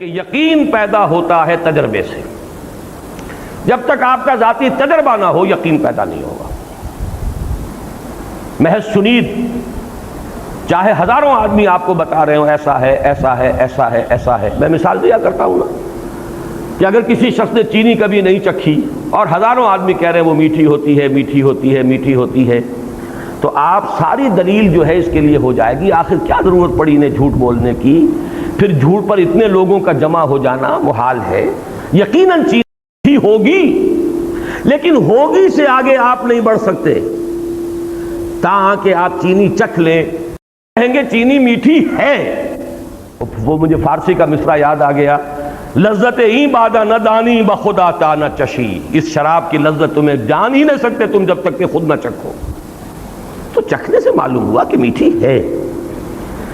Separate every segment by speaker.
Speaker 1: کہ یقین پیدا ہوتا ہے تجربے سے. جب تک آپ کا ذاتی تجربہ نہ ہو یقین پیدا نہیں ہوگا. محض شنید چاہے ہزاروں آدمی آپ کو بتا رہے ہوں ایسا ہے ایسا ہے ایسا ہے ایسا ہے. میں مثال دیا کرتا ہوں نا کہ اگر کسی شخص نے چینی کبھی نہیں چکھی اور ہزاروں آدمی کہہ رہے ہیں وہ میٹھی ہوتی ہے میٹھی ہوتی ہے میٹھی ہوتی ہے، تو آپ ساری دلیل جو ہے اس کے لیے ہو جائے گی آخر کیا ضرورت پڑی انہیں جھوٹ بولنے کی. پھر جھوٹ پر اتنے لوگوں کا جمع ہو جانا محال ہے. یقیناً چیز میٹھی ہوگی لیکن ہوگی سے آگے آپ نہیں بڑھ سکتے تاں کہ آپ چینی چکھ لیں. کہیں گے چینی میٹھی ہے، وہ مجھے فارسی کا مصرع یاد آ گیا، لذت ہی بادہ نہ دانی بخدا تا نہ چشی. اس شراب کی لذت تمہیں جان ہی نہیں سکتے تم جب تک کہ خود نہ چکھو. تو چکھنے سے معلوم ہوا کہ میٹھی ہے.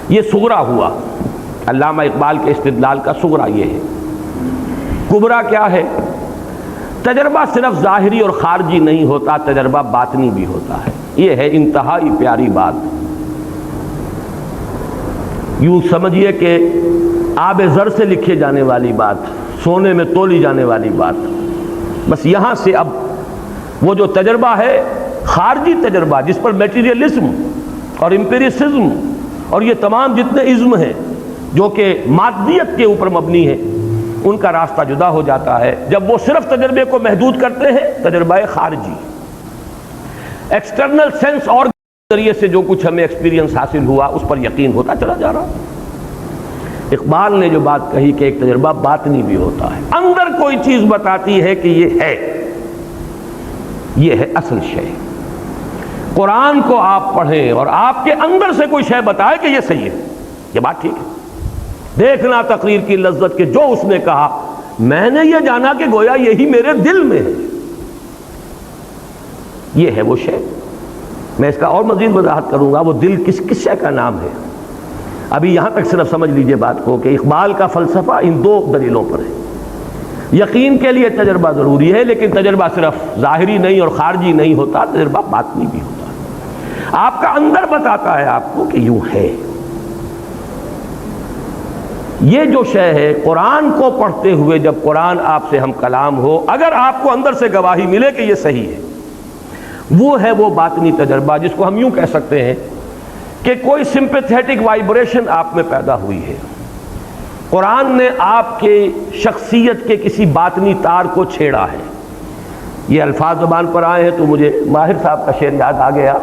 Speaker 1: یہ صغرا ہوا. علامہ اقبال کے استدلال کا صغرا یہ ہے. کبرا کیا ہے؟ تجربہ صرف ظاہری اور خارجی نہیں ہوتا، تجربہ باطنی بھی ہوتا ہے. یہ ہے انتہائی پیاری بات. یوں سمجھیے کہ آب زر سے لکھے جانے والی بات، سونے میں تولی جانے والی بات. بس یہاں سے اب وہ جو تجربہ ہے خارجی تجربہ جس پر میٹیریلزم اور امپیریسزم اور یہ تمام جتنے ازم ہیں جو کہ مادیت کے اوپر مبنی ہیں، ان کا راستہ جدا ہو جاتا ہے جب وہ صرف تجربے کو محدود کرتے ہیں. تجربہ خارجی ایکسٹرنل سینس اور ذریعے سے جو کچھ ہمیں ایکسپیرینس حاصل ہوا اس پر یقین ہوتا چلا جا رہا. اقبال نے جو بات کہی کہ ایک تجربہ باطنی بھی ہوتا ہے، اندر کوئی چیز بتاتی ہے کہ یہ ہے اصل شے. قرآن کو آپ پڑھیں اور آپ کے اندر سے کوئی شے بتائے کہ یہ صحیح ہے، یہ بات ٹھیک ہے. دیکھنا تقریر کی لذت کے جو اس نے کہا میں نے یہ جانا کہ گویا یہی میرے دل میں ہے. یہ ہے وہ شے. میں اس کا اور مزید وضاحت کروں گا وہ دل کس شے کا نام ہے. ابھی یہاں تک صرف سمجھ لیجئے بات کو کہ اقبال کا فلسفہ ان دو دلیلوں پر ہے. یقین کے لیے تجربہ ضروری ہے لیکن تجربہ صرف ظاہری نہیں اور خارجی نہیں ہوتا، تجربہ باطنی بھی ہوتا ہے. آپ کا اندر بتاتا ہے آپ کو کہ یوں ہے. یہ جو شے ہے قرآن کو پڑھتے ہوئے جب قرآن آپ سے ہم کلام ہو، اگر آپ کو اندر سے گواہی ملے کہ یہ صحیح ہے، وہ ہے وہ باطنی تجربہ جس کو ہم یوں کہہ سکتے ہیں کہ کوئی سمپیتھیٹک وائبریشن آپ میں پیدا ہوئی ہے. قرآن نے آپ کے شخصیت کے کسی باطنی تار کو چھیڑا ہے. یہ الفاظ زبان پر آئے ہیں تو مجھے ماہر صاحب کا شعر یاد آ گیا.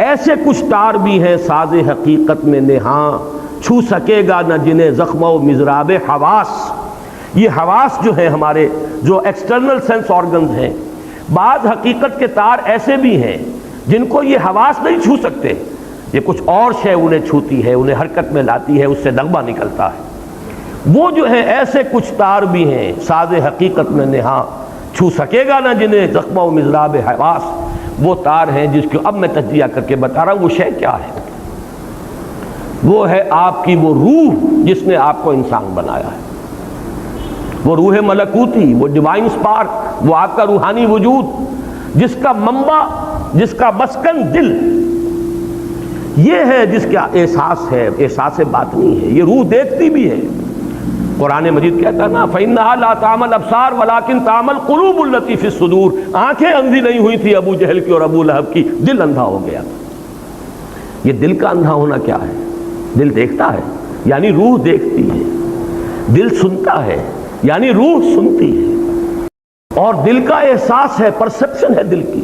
Speaker 1: ایسے کچھ تار بھی ہیں ساز حقیقت میں نہاں، چھو سکے گا نہ جنہیں زخم و مضراب حواس. یہ حواس جو ہیں ہمارے جو ایکسٹرنل سینس آرگنز ہیں، بعض حقیقت کے تار ایسے بھی ہیں جن کو یہ حواس نہیں چھو سکتے. یہ کچھ اور شے انہیں چھوتی ہے، انہیں حرکت میں لاتی ہے، اس سے نغمہ نکلتا ہے. وہ جو ہیں ایسے کچھ تار بھی ہیں ساز حقیقت میں نہاں، چھو سکے گا نہ جنہیں زخم و مضراب حواس. وہ تار ہیں جس کو اب میں تجزیہ کر کے بتا رہا ہوں. وہ شے کیا ہے؟ وہ ہے آپ کی وہ روح جس نے آپ کو انسان بنایا ہے. وہ روح ملکوتی، وہ ڈیوائن سپارک، وہ آپ کا روحانی وجود جس کا منبع، جس کا مسکن دل، یہ ہے جس کا احساس ہے، احساس باطنی ہے. یہ روح دیکھتی بھی ہے. قرآن مجید کہتا ہے نا فَإِنَّهَا لَا تَعْمَى الْأَبْصَارُ وَلَكِن تَعْمَى الْقُلُوبُ الَّتِي فِي الصُّدُورِ. آنکھیں اندھی نہیں ہوئی تھی ابو جہل کی اور ابو لہب کی، دل اندھا ہو گیا. یہ دل کا اندھا ہونا کیا ہے؟ دل دیکھتا ہے یعنی روح دیکھتی ہے، دل سنتا ہے یعنی روح سنتی ہے، اور دل کا احساس ہے، پرسپشن ہے دل کی.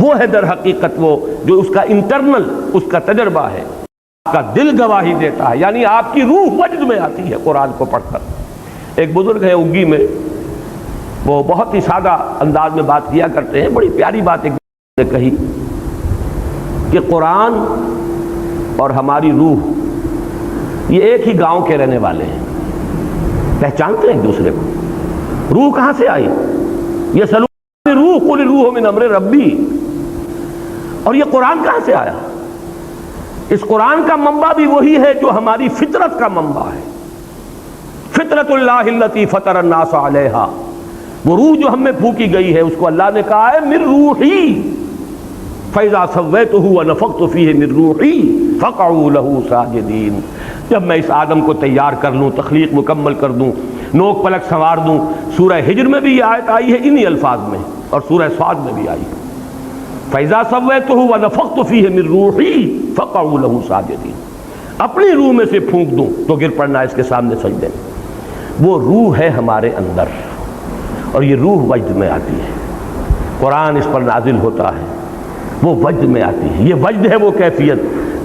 Speaker 1: وہ ہے در حقیقت وہ جو اس کا انٹرنل اس کا تجربہ ہے. آپ کا دل گواہی دیتا ہے یعنی آپ کی روح وجد میں آتی ہے قرآن کو پڑھ کر. ایک بزرگ ہے اگی میں، وہ بہت ہی سادہ انداز میں بات کیا کرتے ہیں. بڑی پیاری بات ایک نے کہی کہ قرآن اور ہماری روح یہ ایک ہی گاؤں کے رہنے والے ہیں، پہچانتے ہیں ایک دوسرے کو. روح کہاں سے آئی؟ یہ سلوک روح قل روح من امر ربی. اور یہ قرآن کہاں سے آیا؟ اس قرآن کا منبع بھی وہی ہے جو ہماری فطرت کا منبع ہے. فطرت اللہ التی فطر الناس علیہا. وہ روح جو ہم میں پھونکی گئی ہے اس کو اللہ نے کہا ہے من روحی فَإِذَا سَوَّيْتُهُ وَنَفَخْتُ فِيهِ مِن رُّوحِي فَقَعُوا لَهُ سَاجِدِينَ. جب میں اس آدم کو تیار کر لوں، تخلیق مکمل کر دوں، نوک پلک سنوار دوں۔ سورہ ہجر میں بھی یہ آیت آئی ہے انہی الفاظ میں، اور سورہ صاد میں بھی آئی ہے، فَإِذَا سَوَّيْتُهُ وَنَفَخْتُ فِيهِ مِن رُوحِي فَقَعُوا لَهُ سَاجِدِينَ، اپنی روح میں سے پھونک دوں تو گر پڑنا اس کے سامنے سجدے میں۔ وہ روح ہے ہمارے اندر، اور یہ روح وجد میں آتی ہے، قرآن اس پر نازل ہوتا ہے، وہ وجد میں آتی ہے۔ یہ وجد ہے وہ کیفیت،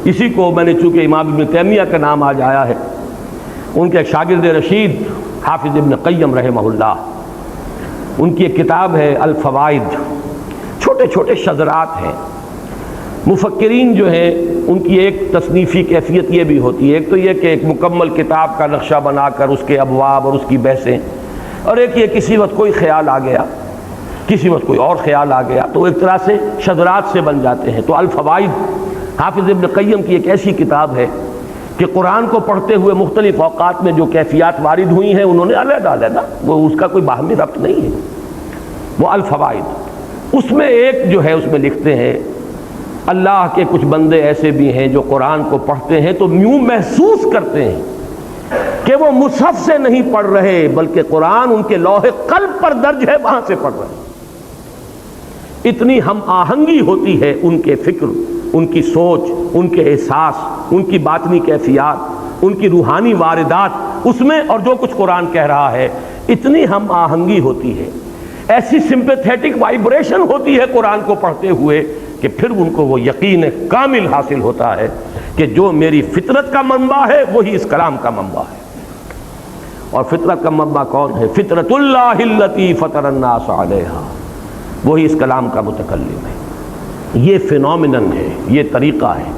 Speaker 1: اسی کو میں نے چونکہ امام ابن تیمیہ کا نام آج آیا ہے، ان کے ایک شاگرد رشید حافظ ابن قیم رحمہ اللہ، ان کی ایک کتاب ہے الفوائد، چھوٹے چھوٹے شذرات ہیں۔ مفکرین جو ہیں ان کی ایک تصنیفی کیفیت یہ بھی ہوتی ہے، ایک تو یہ کہ ایک مکمل کتاب کا نقشہ بنا کر اس کے ابواب اور اس کی بحثیں، اور ایک یہ کسی وقت کوئی خیال آ گیا، کسی وقت کوئی اور خیال آ گیا، تو ایک طرح سے شذرات سے بن جاتے ہیں۔ تو الفوائد حافظ ابن قیم کی ایک ایسی کتاب ہے کہ قرآن کو پڑھتے ہوئے مختلف اوقات میں جو کیفیات وارد ہوئی ہیں انہوں نے علیحدہ علیحدہ، وہ اس کا کوئی باہمی ربط نہیں ہے، وہ الفوائد۔ اس میں ایک جو ہے اس میں لکھتے ہیں اللہ کے کچھ بندے ایسے بھی ہیں جو قرآن کو پڑھتے ہیں تو یوں محسوس کرتے ہیں کہ وہ مصحف سے نہیں پڑھ رہے بلکہ قرآن ان کے لوح قلب پر درج ہے، وہاں سے پڑھ رہے ہیں۔ اتنی ہم آہنگی ہوتی ہے ان کے فکر، ان کی سوچ، ان کے احساس، ان کی باطنی کیفیات، ان کی روحانی واردات اس میں، اور جو کچھ قرآن کہہ رہا ہے، اتنی ہم آہنگی ہوتی ہے، ایسی سمپیتھیٹک وائبریشن ہوتی ہے قرآن کو پڑھتے ہوئے کہ پھر ان کو وہ یقین کامل حاصل ہوتا ہے کہ جو میری فطرت کا منبع ہے وہی اس کلام کا منبع ہے۔ اور فطرت کا منبع کون ہے؟ فطرت اللہ التی فطر الناس علیہا، وہی اس کلام کا متکلم ہے۔ یہ فینومینن ہے، یہ طریقہ ہے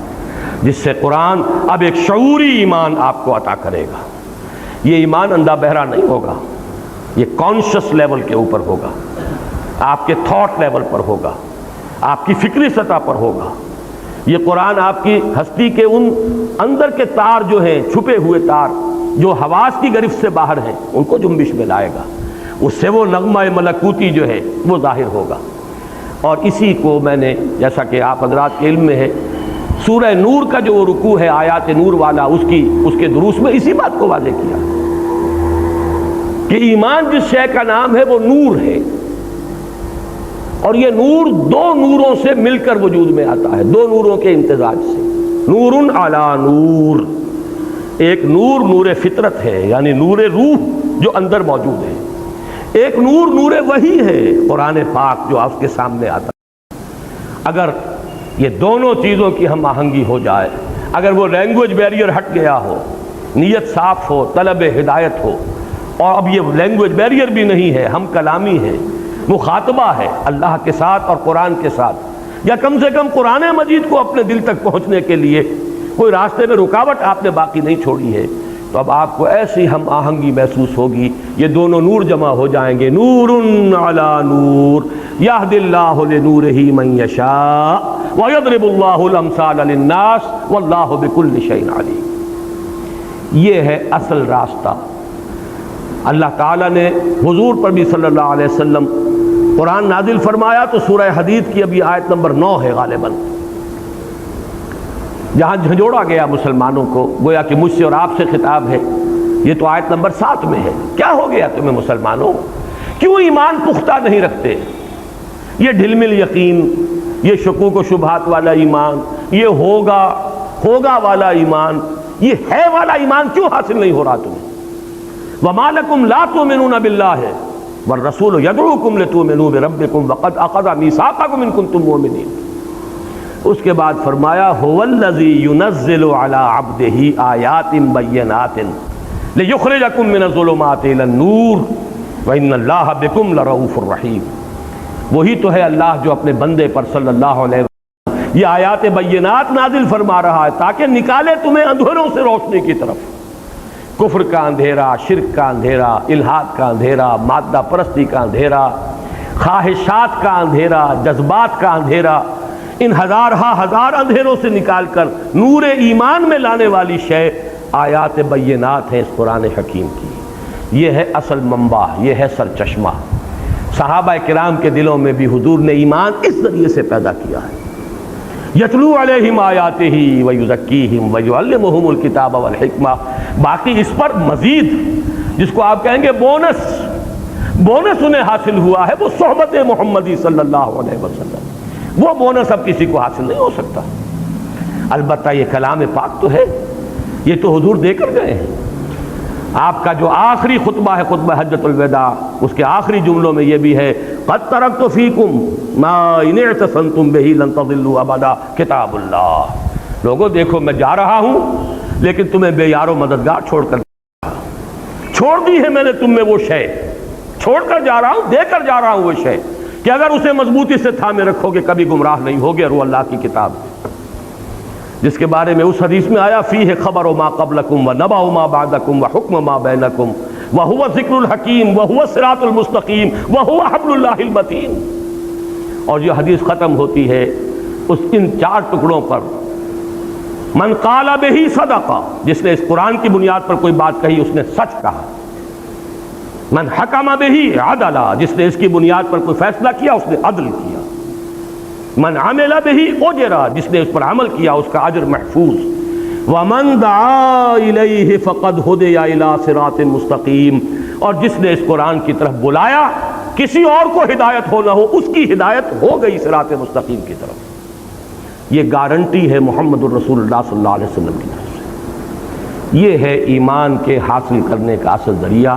Speaker 1: جس سے قرآن اب ایک شعوری ایمان آپ کو عطا کرے گا۔ یہ ایمان اندھا بہرا نہیں ہوگا، یہ کانشس لیول کے اوپر ہوگا، آپ کے تھاٹ لیول پر ہوگا، آپ کی فکری سطح پر ہوگا۔ یہ قرآن آپ کی ہستی کے ان اندر کے تار جو ہیں، چھپے ہوئے تار جو حواس کی گرفت سے باہر ہیں، ان کو جنبش میں لائے گا، اس سے وہ نغمہ ملکوتی جو ہے وہ ظاہر ہوگا۔ اور اسی کو میں نے، جیسا کہ آپ حضرات کے علم میں ہے، سورہ نور کا جو رکوع ہے آیات نور والا، اس کے دروس میں اسی بات کو واضح کیا کہ ایمان جس شے کا نام ہے وہ نور ہے، اور یہ نور دو نوروں سے مل کر وجود میں آتا ہے، دو نوروں کے امتزاج سے، نور علی نور۔ ایک نور نور فطرت ہے، یعنی نور روح جو اندر موجود ہے، ایک نور نور وحی ہے، قرآن پاک جو آپ کے سامنے آتا ہے۔ اگر یہ دونوں چیزوں کی ہم آہنگی ہو جائے، اگر وہ لینگویج بیریئر ہٹ گیا ہو، نیت صاف ہو، طلب ہدایت ہو، اور اب یہ لینگویج بیریئر بھی نہیں ہے، ہم کلامی ہے، مخاطبہ ہے اللہ کے ساتھ اور قرآن کے ساتھ، یا کم سے کم قرآن مجید کو اپنے دل تک پہنچنے کے لیے کوئی راستے میں رکاوٹ آپ نے باقی نہیں چھوڑی ہے، تو اب آپ کو ایسی ہم آہنگی محسوس ہوگی، یہ دونوں نور جمع ہو جائیں گے، نور علی نور یہدی اللہ لنورہ من یشاء ویضرب اللہ الامثال للناس واللہ بکل شیء علیم۔ یہ ہے اصل راستہ۔ اللہ تعالیٰ نے حضور پر بھی صلی اللہ علیہ وسلم قرآن نازل فرمایا تو سورہ حدید کی ابھی آیت نمبر 9 ہے غالباً، جہاں جھنجھوڑا گیا مسلمانوں کو، گویا کہ مجھ سے اور آپ سے خطاب ہے۔ یہ تو آیت نمبر 7 میں ہے، کیا ہو گیا تمہیں مسلمانوں، کیوں ایمان پختہ نہیں رکھتے؟ یہ ڈھل مل یقین، یہ شکوک و شبہات والا ایمان، یہ ہوگا والا ایمان، یہ ہے والا ایمان کیوں حاصل نہیں ہو رہا تمہیں؟ وَمَا لَكُمْ لَا تُؤْمِنُونَ بِاللَّهِ وَالرَّسُولُ يَدْعُوكُمْ لِتُؤْمِنُوا بِرَبِّكُمْ وَقَدْ أَخَذَ مِيثَاقَكُمْ إِن كُنتُم مُّؤْمِنِينَ۔ اس کے بعد فرمایا هُوَ الَّذِي يُنَزِّلُ عَلَىٰ عَبْدِهِ آيَاتٍ بَيِّنَاتٍ لِيُخْرِجَكُم مِّنَ الظُّلُمَاتِ إِلَى النُّورِ وَإِنَّ اللَّهَ بِكُمْ لَرَءُوفٌ رَحِيمٌ۔ وہی تو ہے اللہ جو اپنے بندے پر صلی اللہ علیہ وسلم یہ آیات بینات نازل فرما رہا ہے تاکہ نکالے تمہیں اندھیروں سے روشنی کی طرف، کفر کا اندھیرا، شرک کا اندھیرا، الحاد کا اندھیرا، مادہ پرستی کا اندھیرا، خواہشات کا اندھیرا، جذبات کا اندھیرا، ان ہزار اندھیروں سے نکال کر نور ایمان میں لانے والی شے آیات بینات ہیں اس قرآن حکیم کی۔ یہ ہے اصل منبع، یہ ہے سرچشمہ۔ صحابہ کرام کے دلوں میں بھی حضور نے ایمان اس ذریعے سے پیدا کیا ہے۔ یتلو علیہم آیاتہ ویزکیہم ویعلمہم الکتاب والحکمہ. باقی اس پر مزید جس کو آپ کہیں گے بونس انہیں حاصل ہوا ہے وہ صحبت محمدی صلی اللہ علیہ وسلم. وہ بونس اب کسی کو حاصل نہیں ہو سکتا. البتہ یہ کلام پاک تو ہے، یہ تو حضور دے کر گئے ہیں. آپ کا جو آخری خطبہ ہے خطبہ حجۃ الوداع، اس کے آخری جملوں میں یہ بھی ہے قد ترکت فیکم ما ان اعتصمتم بہ لن تضلوا ابدا کتاب اللہ. لوگوں دیکھو میں جا رہا ہوں لیکن تمہیں بے یار و مددگار چھوڑ دی ہے میں نے تم میں وہ شے چھوڑ کر جا رہا ہوں، دے کر جا رہا ہوں وہ شے کہ اگر اسے مضبوطی سے تھامے رکھو گے کبھی گمراہ نہیں ہوگے. رو اللہ کی کتاب جس کے بارے میں اس حدیث میں آیا فیہ خبر ما قبلکم و نبأ ما بعدکم و حکم ما بینکم وہو ذکر الحکیم وہو الصراط المستقیم وہو حبل اللہ المتین. اور یہ حدیث ختم ہوتی ہے ان 4 ٹکڑوں پر. من قال بہ صدقہ، جس نے اس قرآن کی بنیاد پر کوئی بات کہی اس نے سچ کہا. من حکم بہ عدلا، جس نے اس کی بنیاد پر کوئی فیصلہ کیا اس نے عدل کیا. من عمل بہ اجرا، جس نے اس پر عمل کیا اس کا اجر محفوظ. ومن دعا الیہ فقد ہدی الی صراط مستقیم، اور جس نے اس قرآن کی طرف بلایا کسی اور کو ہدایت ہو نہ ہو اس کی ہدایت ہو گئی صراط مستقیم کی طرف. یہ گارنٹی ہے محمد الرسول اللہ صلی اللہ علیہ وسلم کی طرف سے. یہ ہے ایمان کے حاصل کرنے کا اصل ذریعہ.